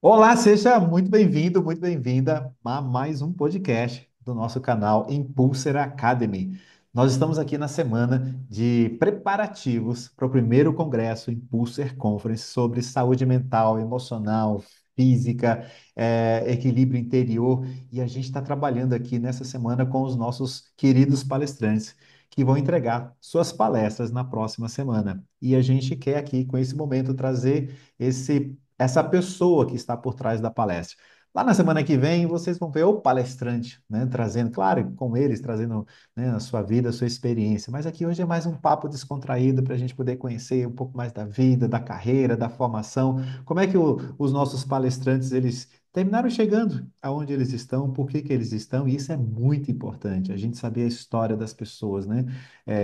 Olá, seja muito bem-vindo, muito bem-vinda a mais um podcast do nosso canal Impulser Academy. Nós estamos aqui na semana de preparativos para o primeiro congresso Impulser Conference sobre saúde mental, emocional, física, equilíbrio interior. E a gente está trabalhando aqui nessa semana com os nossos queridos palestrantes que vão entregar suas palestras na próxima semana. E a gente quer aqui, com esse momento, trazer essa pessoa que está por trás da palestra. Lá na semana que vem, vocês vão ver o palestrante, né, trazendo, claro, com eles, trazendo, né, a sua vida, a sua experiência. Mas aqui hoje é mais um papo descontraído para a gente poder conhecer um pouco mais da vida, da carreira, da formação. Como é que os nossos palestrantes, eles terminaram chegando aonde eles estão, por que que eles estão, e isso é muito importante, a gente saber a história das pessoas, né?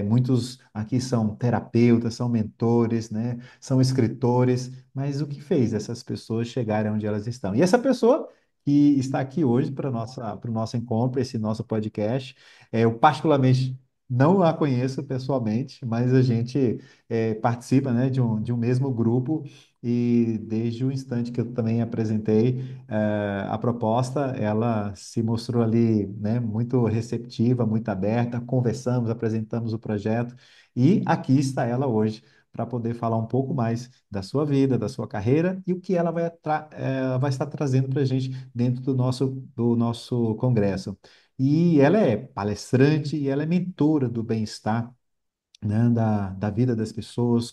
Muitos aqui são terapeutas, são mentores, né? São escritores, mas o que fez essas pessoas chegarem onde elas estão? E essa pessoa que está aqui hoje para o nosso encontro, esse nosso podcast, eu particularmente não a conheço pessoalmente, mas a gente participa, né, de um mesmo grupo e desde o instante que eu também apresentei a proposta, ela se mostrou ali, né, muito receptiva, muito aberta, conversamos, apresentamos o projeto e aqui está ela hoje para poder falar um pouco mais da sua vida, da sua carreira e o que ela vai estar trazendo para a gente dentro do nosso congresso. E ela é palestrante e ela é mentora do bem-estar, né, da vida das pessoas,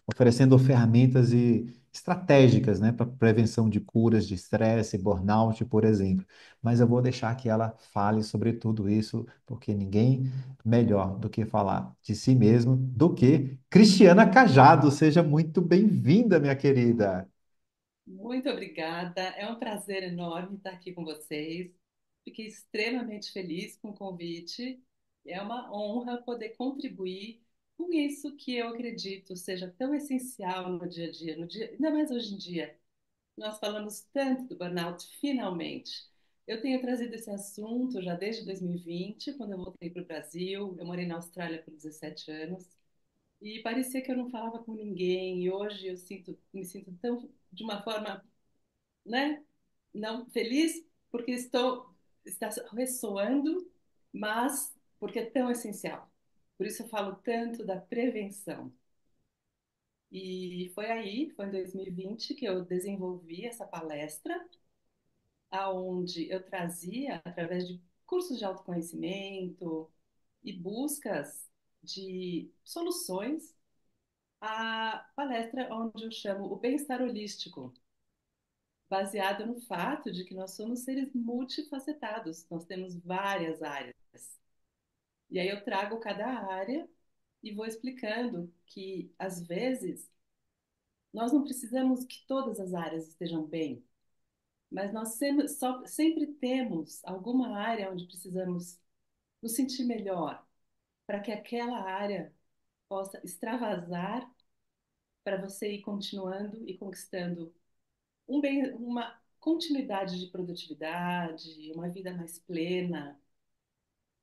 oferecendo ferramentas e estratégicas, né, para prevenção de curas de estresse, burnout, por exemplo. Mas eu vou deixar que ela fale sobre tudo isso, porque ninguém melhor do que falar de si mesmo do que Cristiana Cajado. Seja muito bem-vinda, minha querida. Muito obrigada. É um prazer enorme estar aqui com vocês. Fiquei extremamente feliz com o convite. É uma honra poder contribuir com isso que eu acredito seja tão essencial no dia a dia, ainda mais hoje em dia. Nós falamos tanto do burnout, finalmente. Eu tenho trazido esse assunto já desde 2020, quando eu voltei para o Brasil. Eu morei na Austrália por 17 anos. E parecia que eu não falava com ninguém. E hoje me sinto tão, de uma forma, né? Não feliz porque está ressoando, mas porque é tão essencial. Por isso eu falo tanto da prevenção. E foi em 2020 que eu desenvolvi essa palestra, aonde eu trazia através de cursos de autoconhecimento e buscas de soluções a palestra onde eu chamo o bem-estar holístico, baseado no fato de que nós somos seres multifacetados, nós temos várias áreas. E aí eu trago cada área e vou explicando que, às vezes, nós não precisamos que todas as áreas estejam bem, mas sempre temos alguma área onde precisamos nos sentir melhor, para que aquela área possa extravasar para você ir continuando e conquistando uma continuidade de produtividade, uma vida mais plena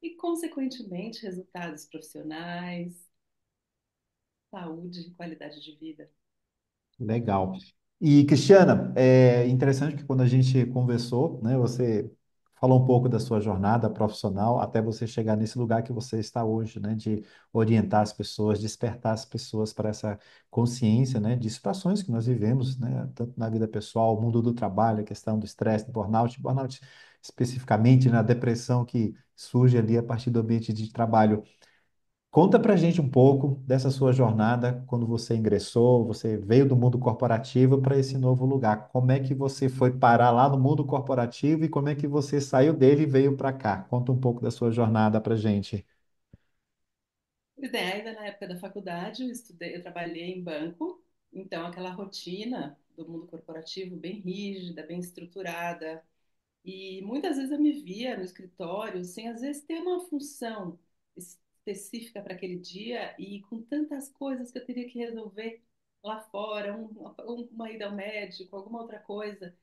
e, consequentemente, resultados profissionais, saúde e qualidade de vida. Legal. E, Cristiana, é interessante que quando a gente conversou, né, você falou um pouco da sua jornada profissional até você chegar nesse lugar que você está hoje, né, de orientar as pessoas, despertar as pessoas para essa consciência, né, de situações que nós vivemos, né, tanto na vida pessoal, o mundo do trabalho, a questão do estresse, do burnout especificamente na depressão que surge ali a partir do ambiente de trabalho. Conta pra gente um pouco dessa sua jornada quando você ingressou, você veio do mundo corporativo para esse novo lugar. Como é que você foi parar lá no mundo corporativo e como é que você saiu dele e veio para cá? Conta um pouco da sua jornada pra gente. Pois é, ainda na época da faculdade, eu trabalhei em banco, então aquela rotina do mundo corporativo bem rígida, bem estruturada, e muitas vezes eu me via no escritório sem às vezes ter uma função específica para aquele dia e com tantas coisas que eu teria que resolver lá fora, uma ida ao médico, alguma outra coisa.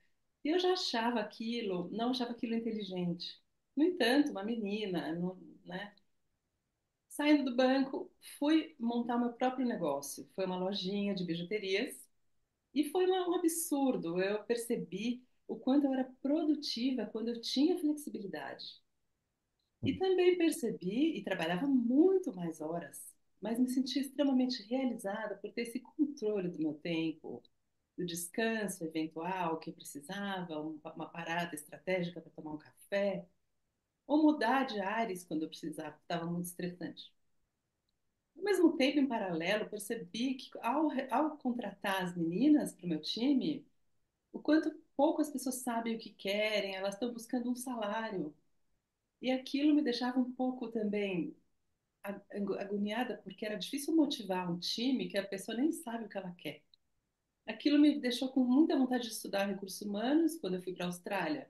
E eu já achava aquilo, não achava aquilo inteligente. No entanto, uma menina, né? Saindo do banco, fui montar meu próprio negócio. Foi uma lojinha de bijuterias E foi um absurdo. Eu percebi o quanto eu era produtiva quando eu tinha flexibilidade. E também percebi e trabalhava muito mais horas, mas me senti extremamente realizada por ter esse controle do meu tempo, do descanso eventual que eu precisava, uma parada estratégica para tomar um café, ou mudar de ares quando eu precisava, estava muito estressante. Ao mesmo tempo, em paralelo, percebi que ao contratar as meninas para o meu time, o quanto pouco as pessoas sabem o que querem, elas estão buscando um salário. E aquilo me deixava um pouco também agoniada, porque era difícil motivar um time que a pessoa nem sabe o que ela quer. Aquilo me deixou com muita vontade de estudar recursos humanos quando eu fui para a Austrália.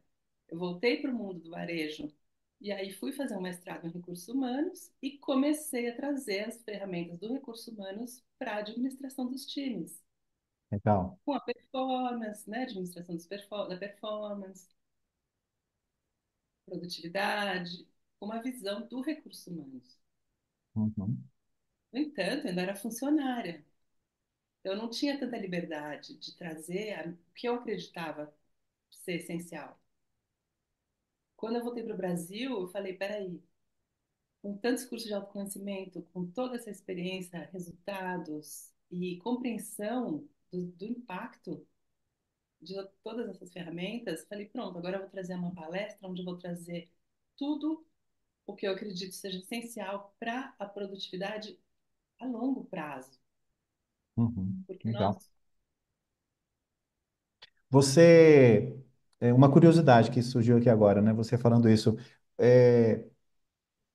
Eu voltei para o mundo do varejo e aí fui fazer um mestrado em recursos humanos e comecei a trazer as ferramentas do recursos humanos para a administração dos times, Legal. com a performance, né, administração da performance, produtividade, com uma visão do recursos humanos. Uhum. No entanto, eu ainda era funcionária. Eu não tinha tanta liberdade de trazer o que eu acreditava ser essencial. Quando eu voltei para o Brasil, eu falei, peraí, com tantos cursos de autoconhecimento, com toda essa experiência, resultados e compreensão do impacto de todas essas ferramentas, falei, pronto, agora eu vou trazer uma palestra onde eu vou trazer tudo o que eu acredito seja essencial para a produtividade a longo prazo. Uhum. Porque Legal. nós, Você, uma curiosidade que surgiu aqui agora, né? Você falando isso, é,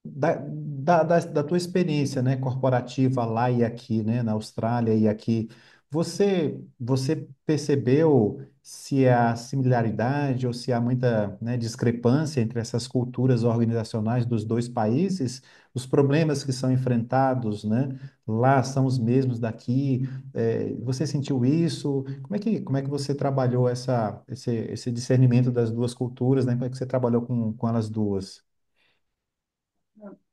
da tua experiência, né, corporativa lá e aqui, né, na Austrália e aqui, você percebeu se há similaridade ou se há muita, né, discrepância entre essas culturas organizacionais dos dois países? Os problemas que são enfrentados, né, lá são os mesmos daqui? Você sentiu isso? Como é que você trabalhou esse discernimento das duas culturas, né? Como é que você trabalhou com elas duas?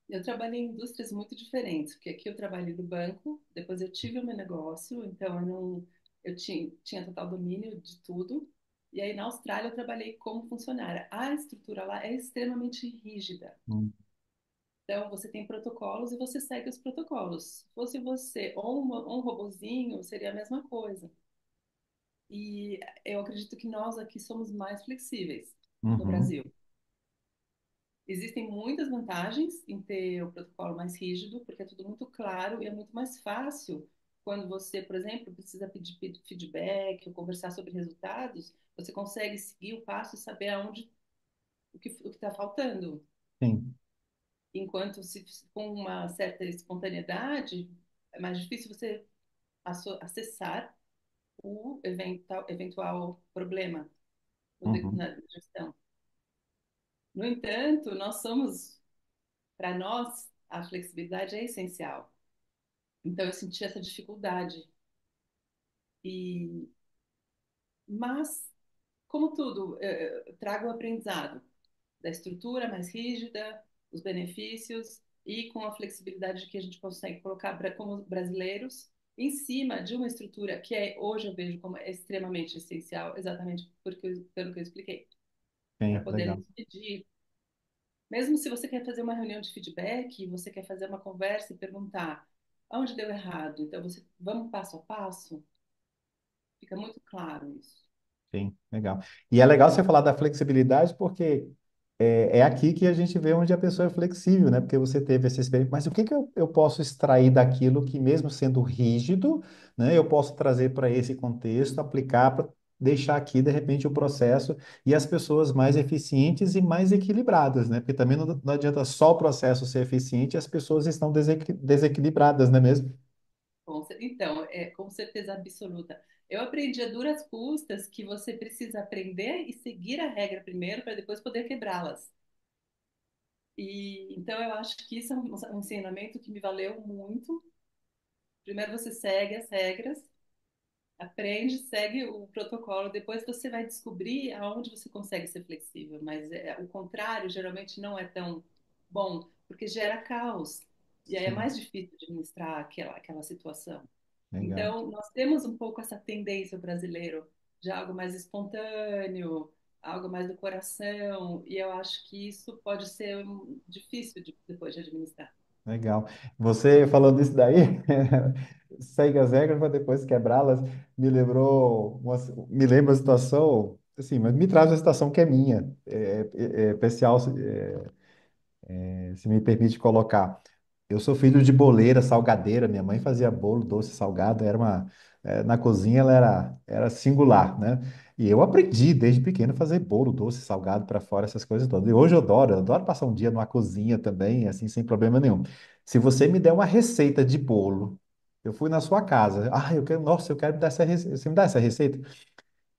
eu trabalhei em indústrias muito diferentes, porque aqui eu trabalhei no banco, depois eu tive o meu negócio, então eu não, eu tinha total domínio de tudo. E aí na Austrália eu trabalhei como funcionária. A estrutura lá é extremamente rígida. Hum. Então você tem protocolos e você segue os protocolos. Se fosse você ou um robozinho, seria a mesma coisa. E eu acredito que nós aqui somos mais flexíveis no Uhum. Brasil. Existem muitas vantagens em ter o protocolo mais rígido, porque é tudo muito claro e é muito mais fácil quando você, por exemplo, precisa pedir feedback ou conversar sobre resultados, você consegue seguir o passo e saber aonde o que está faltando. Sim. Enquanto se com uma certa espontaneidade, é mais difícil você acessar o eventual problema Uhum. na gestão. No entanto, para nós, a flexibilidade é essencial. Então eu senti essa dificuldade. E mas como tudo, eu trago o aprendizado da estrutura mais rígida, os benefícios e com a flexibilidade que a gente consegue colocar como brasileiros em cima de uma estrutura que hoje eu vejo como extremamente essencial, exatamente pelo que eu expliquei, para Sim, poder legal. nos pedir. Mesmo se você quer fazer uma reunião de feedback, você quer fazer uma conversa e perguntar aonde deu errado, então vamos passo a passo, fica muito claro isso. Sim, legal. E é legal você falar da flexibilidade porque é aqui que a gente vê onde a pessoa é flexível, né? Porque você teve essa experiência. Mas o que que eu posso extrair daquilo que, mesmo sendo rígido, né, eu posso trazer para esse contexto, aplicar para deixar aqui, de repente, o processo e as pessoas mais eficientes e mais equilibradas, né? Porque também não adianta só o processo ser eficiente e as pessoas estão desequilibradas, não é mesmo? Então, com certeza absoluta. Eu aprendi a duras custas que você precisa aprender e seguir a regra primeiro para depois poder quebrá-las. E então eu acho que isso é um ensinamento que me valeu muito. Primeiro você segue as regras, aprende, segue o protocolo, depois você vai descobrir aonde você consegue ser flexível. Mas o contrário geralmente não é tão bom, porque gera caos. E aí é Sim. mais difícil de administrar aquela situação. Legal. Então, nós temos um pouco essa tendência brasileiro de algo mais espontâneo, algo mais do coração, e eu acho que isso pode ser difícil depois de administrar. Legal. Você falando isso daí, segue as regras para depois quebrá-las, me lembra a situação, assim, mas me traz uma situação que é minha, especial, se me permite colocar. Eu sou filho de boleira, salgadeira. Minha mãe fazia bolo, doce, salgado. Na cozinha ela era singular, né? E eu aprendi desde pequeno a fazer bolo, doce, salgado para fora, essas coisas todas. E hoje eu adoro passar um dia numa cozinha também, assim, sem problema nenhum. Se você me der uma receita de bolo, eu fui na sua casa. Ah, eu quero, nossa, eu quero me dar essa receita. Você me dá essa receita?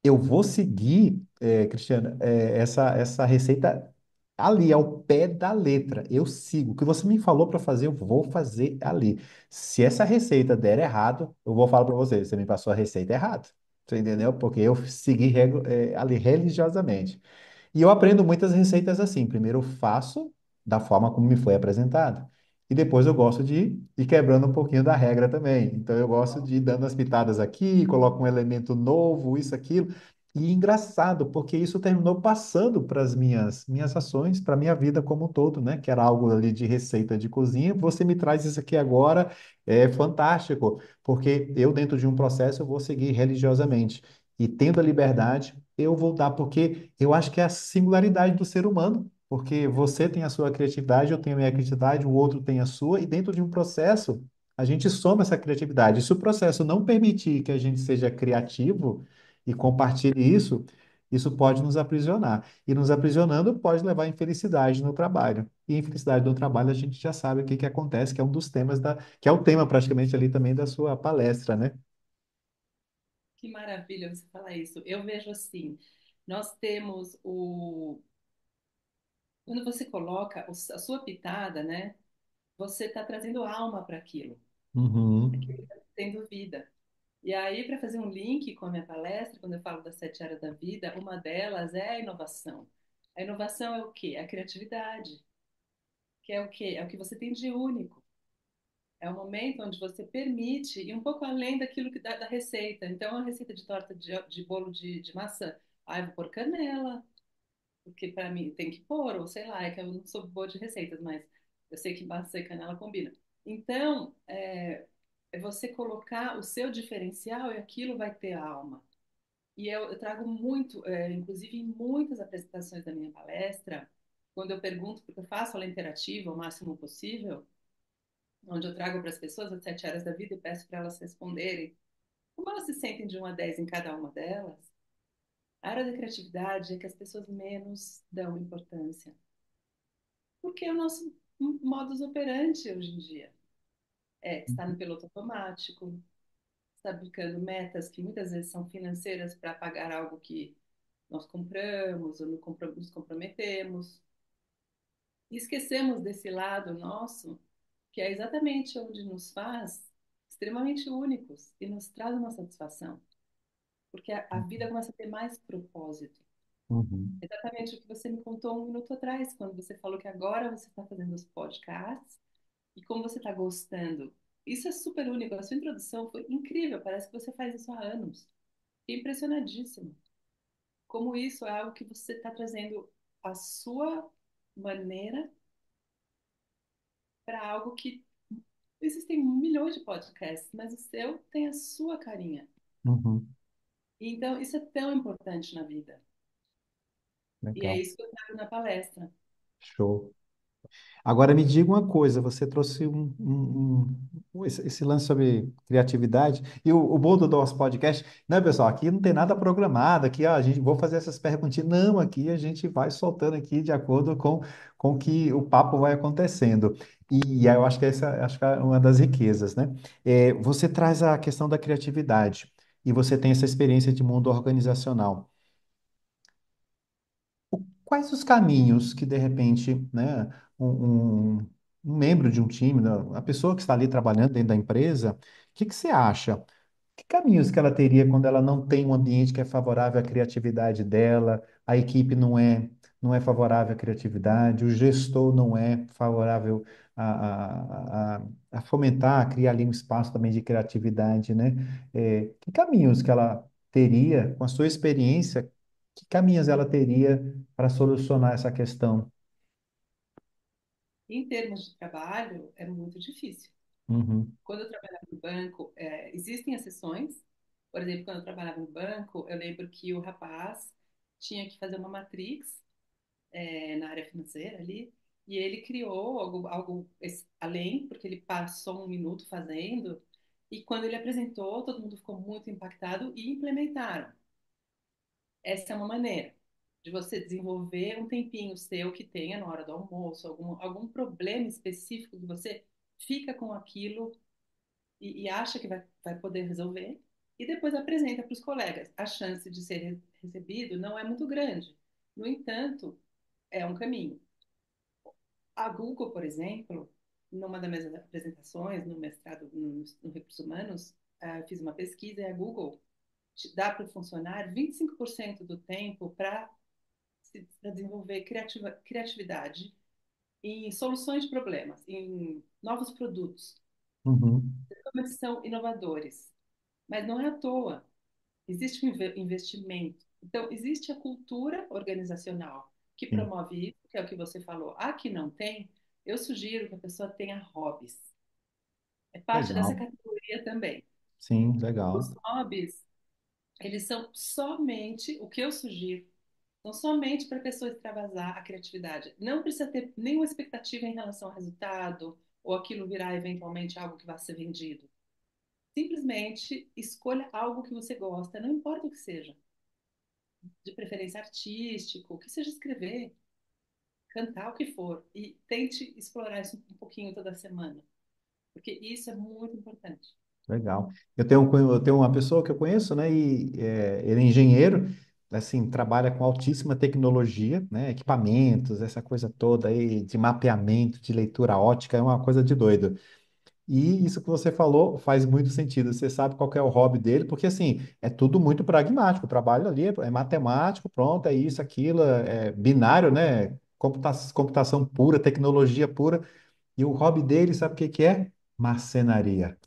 Eu vou seguir, Cristiana, essa receita ali, ao pé da letra. Eu sigo. O que você me falou para fazer, eu vou fazer ali. Se essa receita der errado, eu vou falar para você, você me passou a receita errada. Você entendeu? Porque eu segui ali religiosamente. E eu aprendo muitas receitas assim. Primeiro eu faço da forma como me foi apresentado. E depois eu gosto de ir quebrando um pouquinho da regra também. Então eu gosto de ir dando as pitadas aqui, coloco um elemento novo, isso, aquilo. E engraçado, porque isso terminou passando para as minhas ações, para a minha vida como um todo, né? Que era algo ali de receita de cozinha. Você me traz isso aqui agora, é fantástico, porque eu, dentro de um processo, eu vou seguir religiosamente. E tendo a liberdade, eu vou dar, porque eu acho que é a singularidade do ser humano, porque você tem a sua criatividade, eu tenho a minha criatividade, o outro tem a sua, e dentro de um processo, a gente soma essa criatividade. Se o processo não permitir que a gente seja criativo e compartilhe isso, isso pode nos aprisionar. E nos aprisionando pode levar à infelicidade no trabalho. E infelicidade no trabalho a gente já sabe o que que acontece, que é um dos temas que é o tema praticamente ali também da sua palestra, né? Que maravilha você falar isso. Eu vejo assim, nós temos o... Quando você coloca a sua pitada, né? Você está trazendo alma para aquilo. Aquilo Uhum, está tendo vida. E aí, para fazer um link com a minha palestra, quando eu falo das 7 áreas da vida, uma delas é a inovação. A inovação é o quê? A criatividade, que é o quê? É o que você tem de único. É o momento onde você permite ir um pouco além daquilo que da receita. Então, a receita de torta de bolo de maçã. Ah, eu vou pôr canela, porque para mim tem que pôr, ou sei lá, é que eu não sou boa de receitas, mas eu sei que maçã e canela combinam. Então, é você colocar o seu diferencial e aquilo vai ter alma. E eu trago muito, inclusive em muitas apresentações da minha palestra, quando eu pergunto, porque eu faço ela interativa o máximo possível, onde eu trago para as pessoas as 7 áreas da vida e peço para elas responderem como elas se sentem de 1 a 10 em cada uma delas. A área da criatividade é que as pessoas menos dão importância, porque é o nosso modus operandi hoje em dia. É estar no piloto automático, estar buscando metas que muitas vezes são financeiras para pagar algo que nós compramos ou nos comprometemos. E esquecemos desse lado nosso, que é exatamente onde nos faz extremamente únicos e nos traz uma satisfação, porque a vida começa a ter mais propósito. uhum, Exatamente o que você me contou 1 minuto atrás, quando você falou que agora você está fazendo os podcasts e como você está gostando. Isso é super único. A sua introdução foi incrível. Parece que você faz isso há anos. Fiquei impressionadíssima. Como isso é algo que você está trazendo a sua maneira para algo que existem milhões de podcasts, mas o seu tem a sua carinha. uhum. Então, isso é tão importante na vida. E é Legal. isso que eu trago na palestra. Show. Agora me diga uma coisa, você trouxe esse lance sobre criatividade e o bom do nosso podcast, né, pessoal? Aqui não tem nada programado, aqui ó, a gente vou fazer essas perguntinhas. Não, aqui a gente vai soltando aqui de acordo com que o papo vai acontecendo. E aí eu acho que essa acho que é uma das riquezas, né? Você traz a questão da criatividade e você tem essa experiência de mundo organizacional. Quais os caminhos que, de repente, né, um membro de um time, né, a pessoa que está ali trabalhando dentro da empresa, o que que você acha? Que caminhos que ela teria quando ela não tem um ambiente que é favorável à criatividade dela, a equipe não é favorável à criatividade, o gestor não é favorável a fomentar, a criar ali um espaço também de criatividade, né? Que caminhos que ela teria, com a sua experiência, que caminhos ela teria para solucionar essa questão? Em termos de trabalho, é muito difícil. Uhum, Quando eu trabalhava no banco, existem exceções. Por exemplo, quando eu trabalhava no banco, eu lembro que o rapaz tinha que fazer uma matrix, na área financeira ali, e ele criou algo além, porque ele passou um minuto fazendo, e quando ele apresentou, todo mundo ficou muito impactado e implementaram. Essa é uma maneira de você desenvolver um tempinho seu que tenha na hora do almoço, algum problema específico que você fica com aquilo e acha que vai poder resolver, e depois apresenta para os colegas. A chance de ser recebido não é muito grande. No entanto, é um caminho. A Google, por exemplo, numa das minhas apresentações no mestrado no Recursos Humanos, eu fiz uma pesquisa e a Google dá para o funcionário 25% do tempo para desenvolver criatividade em soluções de problemas, em novos produtos, uhum, como são inovadores. Mas não é à toa. Existe um investimento. Então, existe a cultura organizacional que sim, promove isso, que é o que você falou. Aqui não tem, eu sugiro que a pessoa tenha hobbies. É parte dessa legal, categoria também. sim, Os legal, hobbies, eles são somente, o que eu sugiro, são somente para a pessoa extravasar a criatividade. Não precisa ter nenhuma expectativa em relação ao resultado ou aquilo virar eventualmente algo que vai ser vendido. Simplesmente escolha algo que você gosta, não importa o que seja, de preferência artístico, que seja escrever, cantar o que for, e tente explorar isso um pouquinho toda semana, porque isso é muito importante. legal. Eu tenho uma pessoa que eu conheço, né, ele é engenheiro, assim, trabalha com altíssima tecnologia, né, equipamentos, essa coisa toda aí de mapeamento, de leitura ótica, é uma coisa de doido. E isso que você falou faz muito sentido. Você sabe qual que é o hobby dele, porque assim, é tudo muito pragmático. O trabalho ali é matemático, pronto, é isso, aquilo, é binário, né? Computação pura, tecnologia pura. E o hobby dele, sabe o que que é? Marcenaria.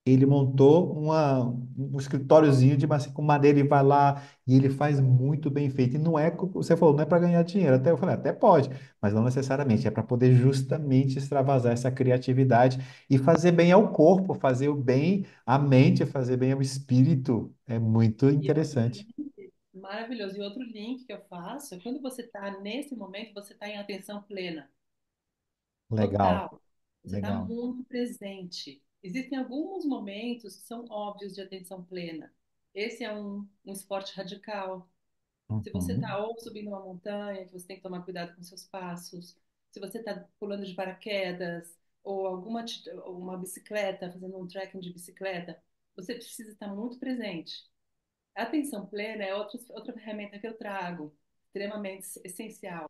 Ele montou um escritóriozinho de com madeira e vai lá e ele faz muito bem feito. E não é, como você falou, não é para ganhar dinheiro. Até eu falei, até pode, mas não necessariamente. É para poder justamente extravasar essa criatividade e fazer bem ao corpo, fazer o bem à mente, fazer bem ao espírito. É muito E outro interessante. link, maravilhoso, e outro link que eu faço, é quando você está nesse momento, você está em atenção plena, Legal, total. Você está legal. muito presente. Existem alguns momentos que são óbvios de atenção plena. Esse é um esporte radical. Se você está Uhum, ou subindo uma montanha, que você tem que tomar cuidado com seus passos. Se você está pulando de paraquedas ou uma bicicleta, fazendo um trekking de bicicleta, você precisa estar muito presente. A atenção plena é outra ferramenta que eu trago, extremamente essencial.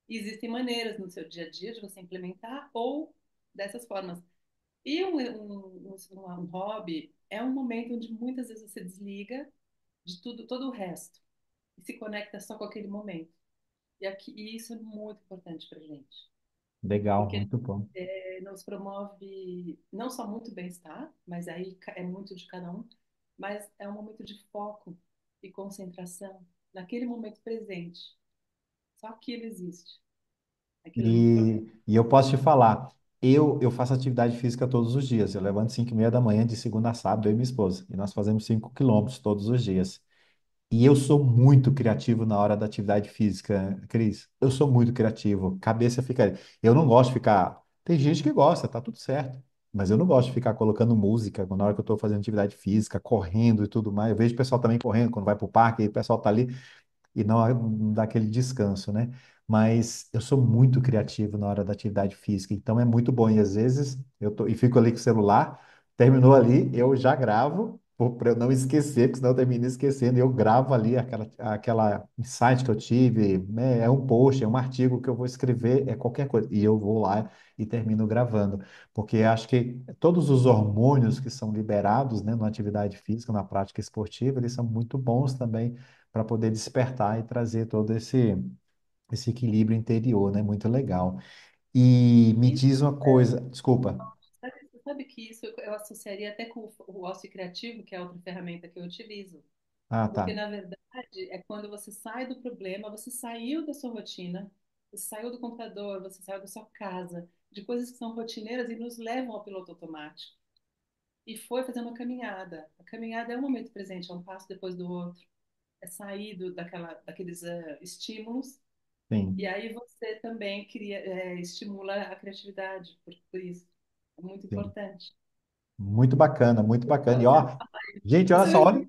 E existem maneiras no seu dia a dia de você implementar ou dessas formas. E um hobby é um momento onde muitas vezes você desliga de tudo, todo o resto e se conecta só com aquele momento. E isso é muito importante para gente, legal, porque muito bom. nos promove não só muito bem-estar, mas aí é muito de cada um, mas é um momento de foco e concentração naquele momento presente. Só aquilo existe. Aquilo é muito importante. E eu posso te falar, eu faço atividade física todos os dias. Eu levanto 5:30 da manhã, de segunda a sábado, eu e minha esposa. E nós fazemos 5 km todos os dias. E eu sou muito criativo na hora da atividade física, Cris. Eu sou muito criativo. Cabeça fica. Eu não gosto de ficar. Tem gente que gosta, tá tudo certo. Mas eu não gosto de ficar colocando música na hora que eu estou fazendo atividade física, correndo e tudo mais. Eu vejo o pessoal também correndo quando vai para o parque, e o pessoal tá ali e não dá aquele descanso, né? Mas eu sou muito criativo na hora da atividade física, então é muito bom. E às vezes e fico ali com o celular, terminou ali, eu já gravo, para eu não esquecer, porque senão eu termino esquecendo, e eu gravo ali aquela insight que eu tive, né? É um post, é um artigo que eu vou escrever, é qualquer coisa, e eu vou lá e termino gravando, porque acho que todos os hormônios que são liberados, né, na atividade física, na prática esportiva, eles são muito bons também para poder despertar e trazer todo esse esse equilíbrio interior, né? Muito legal. E me Isso, diz uma coisa, desculpa. você sabe que isso eu associaria até com o ócio criativo, que é outra ferramenta que eu utilizo. Ah, Porque, tá. na verdade, é quando você sai do problema, você saiu da sua rotina, você saiu do computador, você saiu da sua casa, de coisas que são rotineiras e nos levam ao piloto automático. E foi fazer uma caminhada. A caminhada é um momento presente, é um passo depois do outro. É sair daqueles estímulos. E Sim, aí você também estimula a criatividade, por isso. É muito sim. importante. Muito bacana, muito bacana. E Então, ó, gente, olha esse é só, o olha.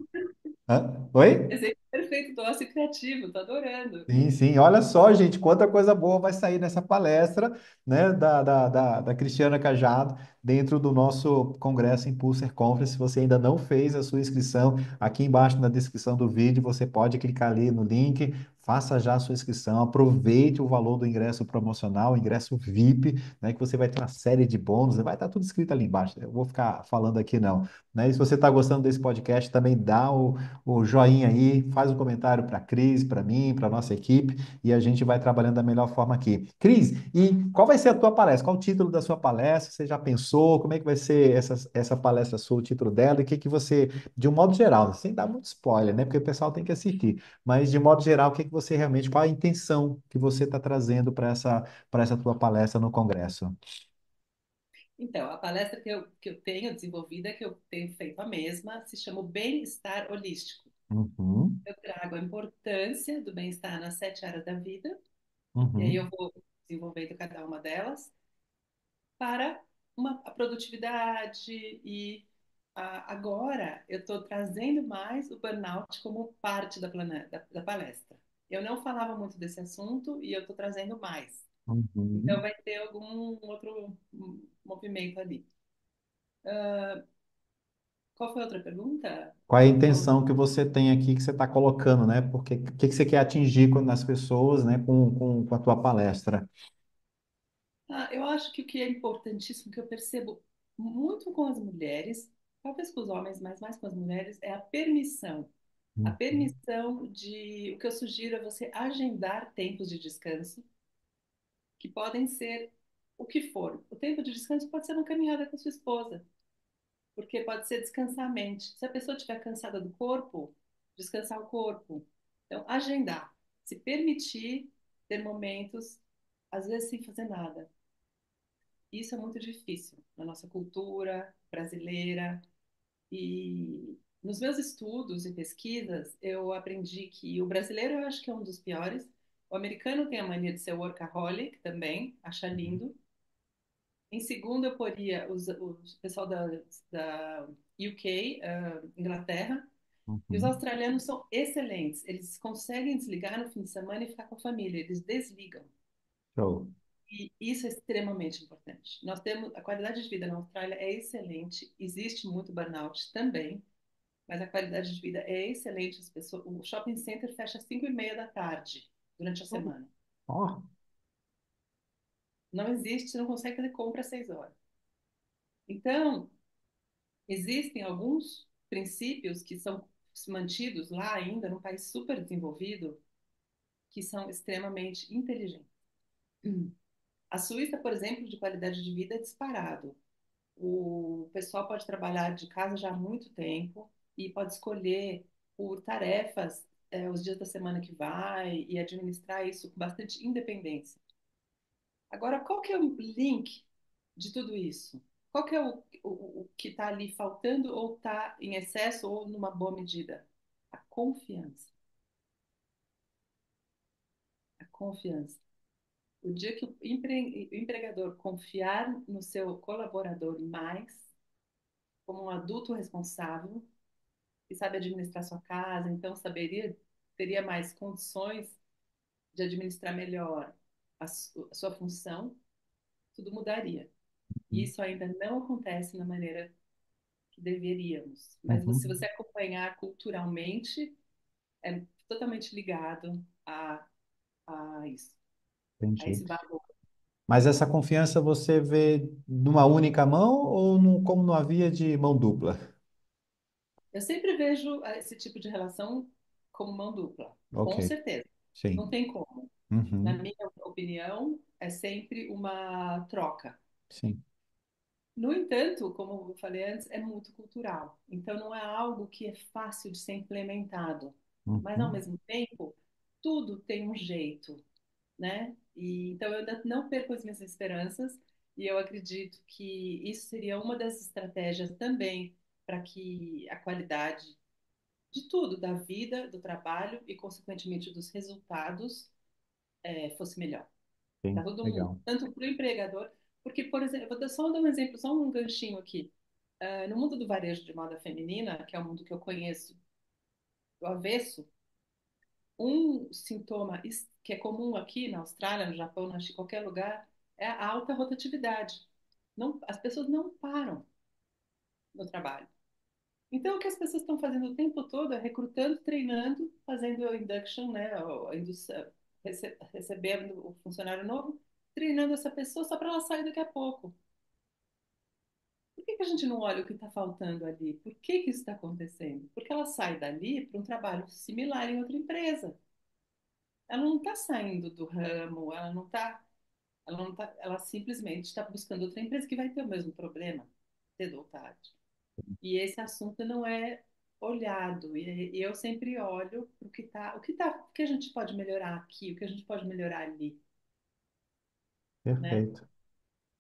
Hã? Oi? exemplo perfeito do ócio criativo, tô adorando. Sim, sim. Olha só, gente, quanta coisa boa vai sair nessa palestra, né, da Cristiana Cajado, dentro do nosso Congresso Impulser Conference. Se você ainda não fez a sua inscrição, aqui embaixo na descrição do vídeo, você pode clicar ali no link, faça já a sua inscrição, aproveite o valor do ingresso promocional, o ingresso VIP, né, que você vai ter uma série de bônus, vai estar tudo escrito ali embaixo. Eu vou ficar falando aqui não, né? E se você está gostando desse podcast, também dá o joinha aí, faz um comentário para a Cris, para mim, para nossa equipe, e a gente vai trabalhando da melhor forma aqui. Cris, e qual vai ser a tua palestra? Qual o título da sua palestra? Você já pensou? Como é que vai ser essa palestra sua, o título dela? E o que que você, de um modo geral, sem dar muito spoiler, né? Porque o pessoal tem que assistir, mas de modo geral, o que que você realmente, qual a intenção que você está trazendo para essa tua palestra no Congresso? Então, a palestra que eu tenho desenvolvida, que eu tenho feito a mesma, se chama o Bem-Estar Holístico. Uhum, Eu trago a importância do bem-estar nas 7 áreas da vida, e aí uhum, eu vou desenvolvendo cada uma delas para a produtividade e agora eu estou trazendo mais o burnout como parte da palestra. Eu não falava muito desse assunto e eu estou trazendo mais. Então uhum. vai ter algum outro movimento ali. Qual foi a outra pergunta? Qual é a Qual- intenção que você tem aqui que você está colocando, né? Porque o que que você quer atingir nas pessoas, né, com a tua palestra? Eu acho que o que é importantíssimo, que eu percebo muito com as mulheres, talvez com os homens, mas mais com as mulheres, é a permissão. A Uhum, permissão de. O que eu sugiro é você agendar tempos de descanso, que podem ser o que for. O tempo de descanso pode ser uma caminhada com a sua esposa, porque pode ser descansar a mente. Se a pessoa estiver cansada do corpo, descansar o corpo. Então, agendar, se permitir ter momentos, às vezes sem fazer nada. Isso é muito difícil na nossa cultura brasileira. E nos meus estudos e pesquisas, eu aprendi que o brasileiro eu acho que é um dos piores. O americano tem a mania de ser workaholic também, acha lindo. Em segundo, eu poria o pessoal da UK, Inglaterra, e os uhum. australianos são excelentes. Eles conseguem desligar no fim de semana e ficar com a família. Eles desligam. Show. E isso é extremamente importante. Nós temos a qualidade de vida na Austrália é excelente. Existe muito burnout também, mas a qualidade de vida é excelente. O shopping center fecha às 5:30 da tarde durante a semana. Ó, Não existe, você não consegue fazer compra às 6 horas. Então, existem alguns princípios que são mantidos lá ainda, num país super desenvolvido, que são extremamente inteligentes. A Suíça, por exemplo, de qualidade de vida é disparado. O pessoal pode trabalhar de casa já há muito tempo e pode escolher por tarefas, os dias da semana que vai e administrar isso com bastante independência. Agora, qual que é o link de tudo isso? Qual que é o que está ali faltando ou está em excesso ou numa boa medida? A confiança. A confiança. O dia que o empregador confiar no seu colaborador mais, como um adulto responsável, e sabe administrar sua casa, então teria mais condições de administrar melhor a sua função, tudo mudaria. E isso ainda não acontece na maneira que deveríamos. Mas se uhum. você acompanhar culturalmente, é totalmente ligado a isso, a Entendi. esse valor. Mas essa confiança você vê numa única mão ou como numa via de mão dupla? Eu sempre vejo esse tipo de relação como mão dupla, Ok, com certeza. Não sim. tem como. Na Uhum. minha opinião, é sempre uma troca. Sim. No entanto, como eu falei antes, é muito cultural. Então, não é algo que é fácil de ser implementado. Mas, ao Uhum. mesmo tempo, tudo tem um jeito, né? E, então, eu ainda não perco as minhas esperanças e eu acredito que isso seria uma das estratégias também para que a qualidade de tudo, da vida, do trabalho e, consequentemente, dos resultados, fosse melhor para Sim. todo mundo, Legal. tanto para o empregador, porque, por exemplo, só dar um exemplo, só um ganchinho aqui. No mundo do varejo de moda feminina, que é o mundo que eu conheço do avesso, um sintoma que é comum aqui na Austrália, no Japão, em qualquer lugar, é a alta rotatividade. Não, as pessoas não param no trabalho. Então, o que as pessoas estão fazendo o tempo todo é recrutando, treinando, fazendo o induction, né, recebendo o funcionário novo, treinando essa pessoa só para ela sair daqui a pouco. Por que que a gente não olha o que está faltando ali? Por que que isso está acontecendo? Porque ela sai dali para um trabalho similar em outra empresa. Ela não está saindo do ramo, ela simplesmente está buscando outra empresa que vai ter o mesmo problema, cedo ou tarde. E esse assunto não é olhado. E eu sempre olho o que a gente pode melhorar aqui, o que a gente pode melhorar ali, né? Perfeito.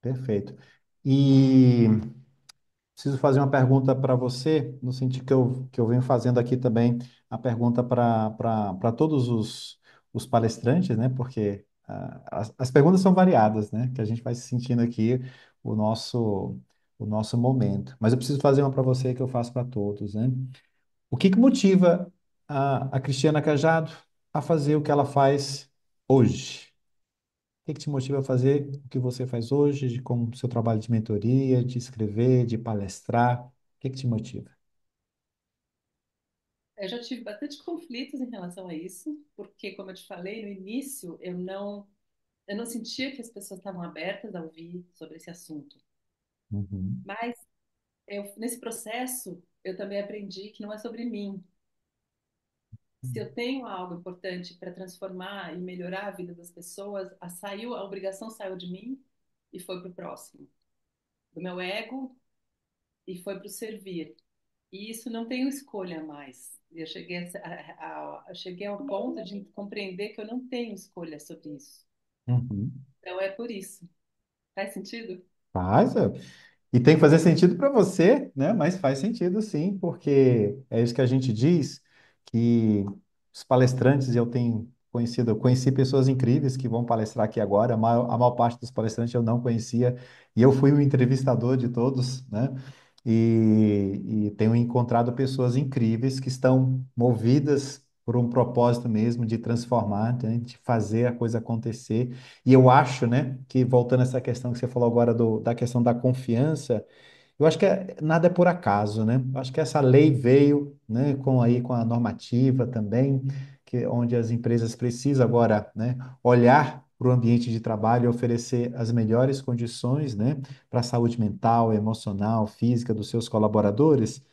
Perfeito. E preciso fazer uma pergunta para você, no sentido que eu venho fazendo aqui também, a pergunta para todos os palestrantes, né? Porque as perguntas são variadas, né? Que a gente vai se sentindo aqui o nosso, o nosso momento. Mas eu preciso fazer uma para você que eu faço para todos, né? O que que motiva a Cristiana Cajado a fazer o que ela faz hoje? O que que te motiva a fazer o que você faz hoje, com o seu trabalho de mentoria, de escrever, de palestrar? O que que te motiva? Eu já tive bastante conflitos em relação a isso, porque, como eu te falei, no início eu não sentia que as pessoas estavam abertas a ouvir sobre esse assunto. Uhum, Mas nesse processo, eu também aprendi que não é sobre mim. Se eu tenho algo importante para transformar e melhorar a vida das pessoas, a obrigação saiu de mim e foi para o próximo, do meu ego e foi para o servir. E isso não tenho escolha mais. Eu cheguei ao ponto de compreender que eu não tenho escolha sobre isso. uhum. Então é por isso. Faz sentido? Faz, e tem que fazer sentido para você, né? Mas faz sentido sim, porque é isso que a gente diz, que os palestrantes eu tenho conhecido, eu conheci pessoas incríveis que vão palestrar aqui agora, a maior parte dos palestrantes eu não conhecia, e eu fui o entrevistador de todos, né? E tenho encontrado pessoas incríveis que estão movidas por um propósito mesmo de transformar, né? De fazer a coisa acontecer. E eu acho, né, que voltando a essa questão que você falou agora da questão da confiança, eu acho que nada é por acaso, né? Eu acho que essa lei veio, né, com a normativa também, onde as empresas precisam agora, né, olhar para o ambiente de trabalho e oferecer as melhores condições, né, para a saúde mental, emocional, física dos seus colaboradores.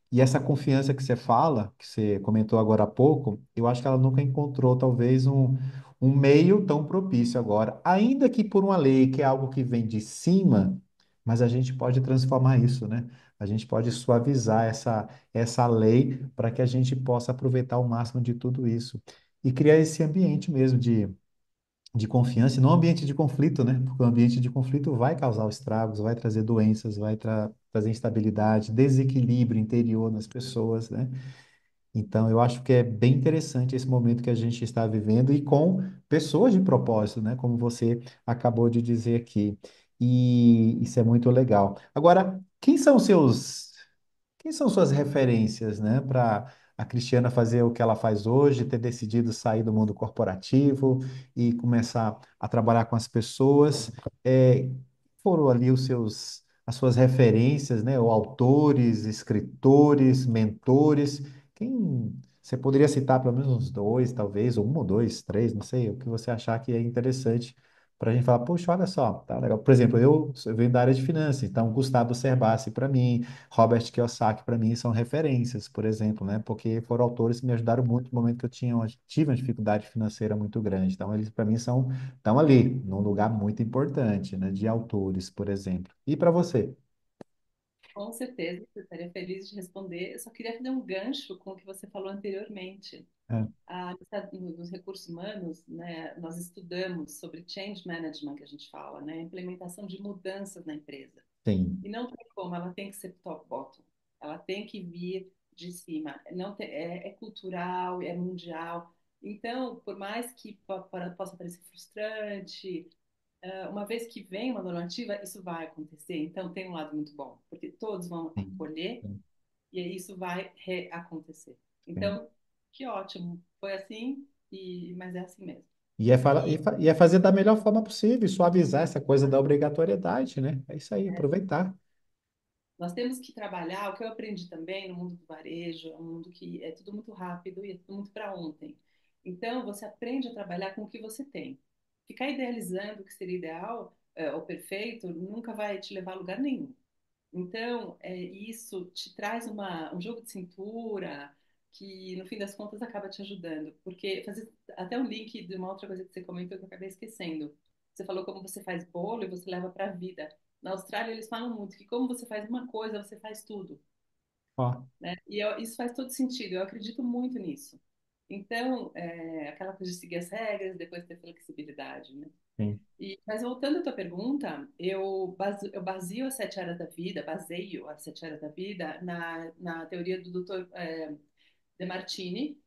E essa confiança que você fala, que você comentou agora há pouco, eu acho que ela nunca encontrou talvez um meio tão propício agora, ainda que por uma lei, que é algo que vem de cima, mas a gente pode transformar isso, né? A gente pode suavizar essa lei para que a gente possa aproveitar o máximo de tudo isso e criar esse ambiente mesmo de confiança, e não um ambiente de conflito, né? Porque o ambiente de conflito vai causar estragos, vai trazer doenças, vai trazer instabilidade, desequilíbrio interior nas pessoas, né? Então, eu acho que é bem interessante esse momento que a gente está vivendo e com pessoas de propósito, né? Como você acabou de dizer aqui. E isso é muito legal. Agora, quem são suas referências, né, para a Cristiana fazer o que ela faz hoje, ter decidido sair do mundo corporativo e começar a trabalhar com as pessoas? Foram ali as suas referências, né, ou autores, escritores, mentores? Quem você poderia citar pelo menos uns dois, talvez, ou um ou dois, três, não sei, o que você achar que é interessante para a gente falar, poxa, olha só, tá legal. Por exemplo, eu venho da área de finanças, então Gustavo Cerbasi para mim, Robert Kiyosaki para mim são referências, por exemplo, né? Porque foram autores que me ajudaram muito no momento que tive uma dificuldade financeira muito grande. Então, eles para mim estão ali, num lugar muito importante, né? De autores, por exemplo. E para você? Com certeza, eu estaria feliz de responder. Eu só queria fazer um gancho com o que você falou anteriormente. É, Nos recursos humanos, né, nós estudamos sobre change management, que a gente fala, né, implementação de mudanças na empresa. sim, E não tem como, ela tem que ser top-bottom. Ela tem que vir de cima. Não tem, é cultural, é mundial. Então, por mais que possa parecer frustrante, uma vez que vem uma normativa, isso vai acontecer. Então, tem um lado muito bom, porque todos vão sim, acolher sim, e aí isso vai reacontecer. sim. Então, que ótimo. Foi assim, mas é assim mesmo. E E é fazer da melhor forma possível, suavizar essa coisa da obrigatoriedade, né? É isso aí, aproveitar. nós temos que trabalhar, o que eu aprendi também no mundo do varejo, é um mundo que é tudo muito rápido e é tudo muito para ontem. Então, você aprende a trabalhar com o que você tem. Ficar idealizando o que seria ideal, ou perfeito, nunca vai te levar a lugar nenhum. Então, isso te traz um jogo de cintura que, no fim das contas, acaba te ajudando. Porque fazer até um link de uma outra coisa que você comentou que eu acabei esquecendo. Você falou como você faz bolo e você leva para a vida. Na Austrália, eles falam muito que como você faz uma coisa, você faz tudo, Ó, né? Isso faz todo sentido. Eu acredito muito nisso. Então, aquela coisa de seguir as regras, depois ter flexibilidade, né? sim. Mas voltando à tua pergunta, eu baseio as 7 áreas da vida, baseio as 7 áreas da vida na teoria do Dr. Demartini,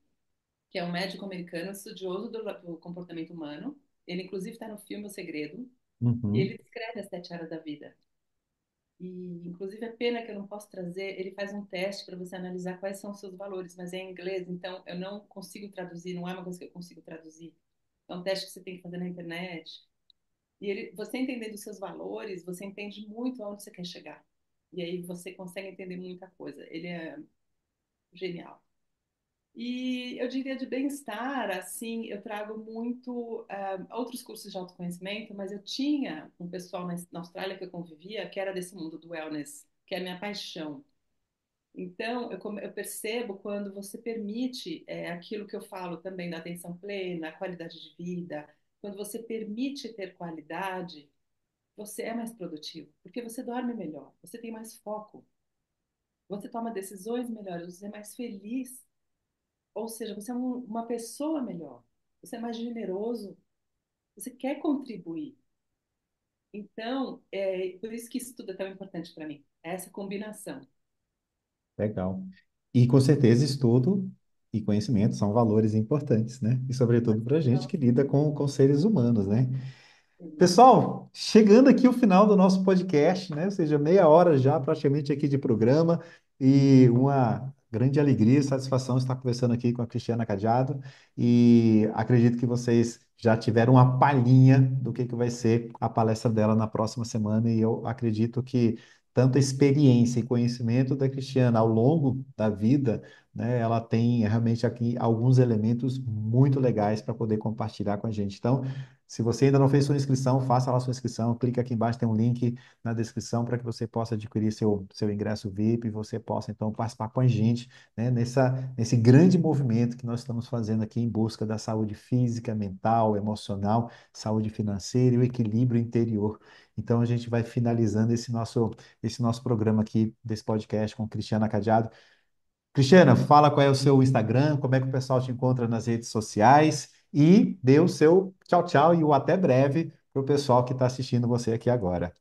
que é um médico americano estudioso do comportamento humano. Ele, inclusive, está no filme O Segredo, e Uhum. ele descreve as 7 áreas da vida. E, inclusive, é pena que eu não posso trazer. Ele faz um teste para você analisar quais são os seus valores, mas é em inglês, então eu não consigo traduzir, não é uma coisa que eu consigo traduzir. É um teste que você tem que fazer na internet. Você entendendo os seus valores, você entende muito aonde você quer chegar. E aí você consegue entender muita coisa. Ele é genial. E eu diria de bem-estar, assim, eu trago muito outros cursos de autoconhecimento, mas eu tinha um pessoal na Austrália que eu convivia que era desse mundo do wellness, que é a minha paixão. Então, eu percebo quando você permite aquilo que eu falo também da atenção plena, qualidade de vida, quando você permite ter qualidade, você é mais produtivo, porque você dorme melhor, você tem mais foco, você toma decisões melhores, você é mais feliz, ou seja, você é uma pessoa melhor, você é mais generoso, você quer contribuir. Então, por isso que isso tudo é tão importante para mim, é essa combinação. Legal. E com certeza estudo e conhecimento são valores importantes, né? E sobretudo para a gente que lida com seres humanos, né? Pessoal, chegando aqui o final do nosso podcast, né? Ou seja, meia hora já praticamente aqui de programa e uma grande alegria e satisfação estar conversando aqui com a Cristiana Cadiado e acredito que vocês já tiveram uma palhinha do que vai ser a palestra dela na próxima semana e eu acredito que tanta experiência e conhecimento da Cristiana ao longo da vida, né? Ela tem realmente aqui alguns elementos muito legais para poder compartilhar com a gente. Então, se você ainda não fez sua inscrição, faça lá sua inscrição. Clique aqui embaixo, tem um link na descrição para que você possa adquirir seu ingresso VIP e você possa, então, participar com a gente, né, nesse grande movimento que nós estamos fazendo aqui em busca da saúde física, mental, emocional, saúde financeira e o equilíbrio interior. Então, a gente vai finalizando esse nosso programa aqui, desse podcast com Cristiana Cadeado. Cristiana, fala qual é o seu Instagram, como é que o pessoal te encontra nas redes sociais e dê o seu tchau, tchau e o até breve para o pessoal que está assistindo você aqui agora.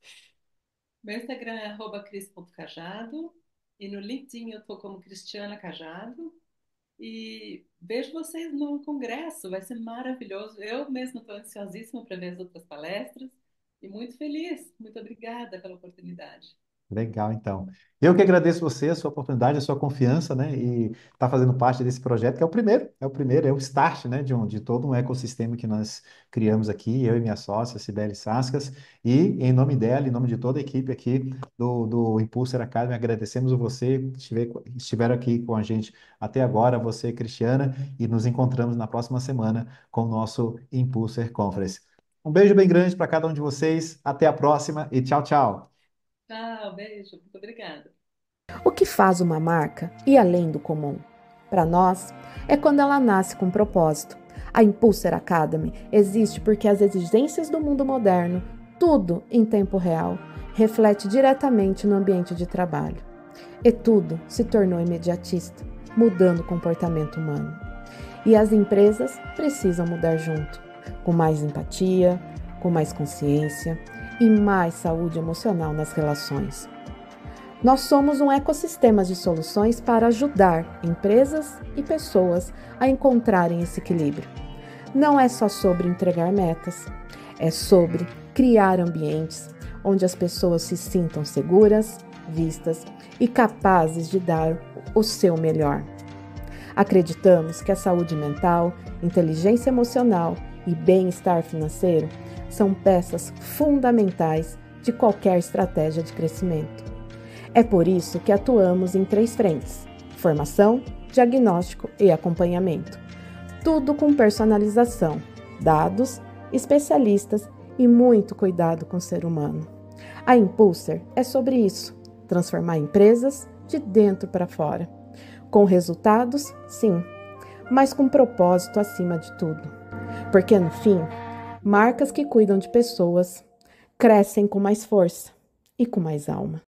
Meu Instagram é @cris.cajado e no LinkedIn eu tô como Cristiana Cajado. E vejo vocês no congresso, vai ser maravilhoso. Eu mesma estou ansiosíssima para ver as outras palestras e muito feliz. Muito obrigada pela oportunidade. Legal, então. Eu que agradeço você, a sua oportunidade, a sua confiança, né? E estar fazendo parte desse projeto, que é o start, né? De todo um ecossistema que nós criamos aqui, eu e minha sócia, Cibele Sascas, e em nome dela, em nome de toda a equipe aqui do Impulser Academy, agradecemos a você que estiveram aqui com a gente até agora, você, Cristiana, e nos encontramos na próxima semana com o nosso Impulser Conference. Um beijo bem grande para cada um de vocês. Até a próxima e tchau, tchau. Tchau, beijo, muito obrigada. O que faz uma marca ir além do comum? Para nós, é quando ela nasce com propósito. A Impulser Academy existe porque as exigências do mundo moderno, tudo em tempo real, reflete diretamente no ambiente de trabalho. E tudo se tornou imediatista, mudando o comportamento humano. E as empresas precisam mudar junto, com mais empatia, com mais consciência e mais saúde emocional nas relações. Nós somos um ecossistema de soluções para ajudar empresas e pessoas a encontrarem esse equilíbrio. Não é só sobre entregar metas, é sobre criar ambientes onde as pessoas se sintam seguras, vistas e capazes de dar o seu melhor. Acreditamos que a saúde mental, inteligência emocional e bem-estar financeiro são peças fundamentais de qualquer estratégia de crescimento. É por isso que atuamos em 3 frentes: formação, diagnóstico e acompanhamento. Tudo com personalização, dados, especialistas e muito cuidado com o ser humano. A Impulser é sobre isso: transformar empresas de dentro para fora. Com resultados, sim, mas com propósito acima de tudo. Porque, no fim, marcas que cuidam de pessoas crescem com mais força e com mais alma.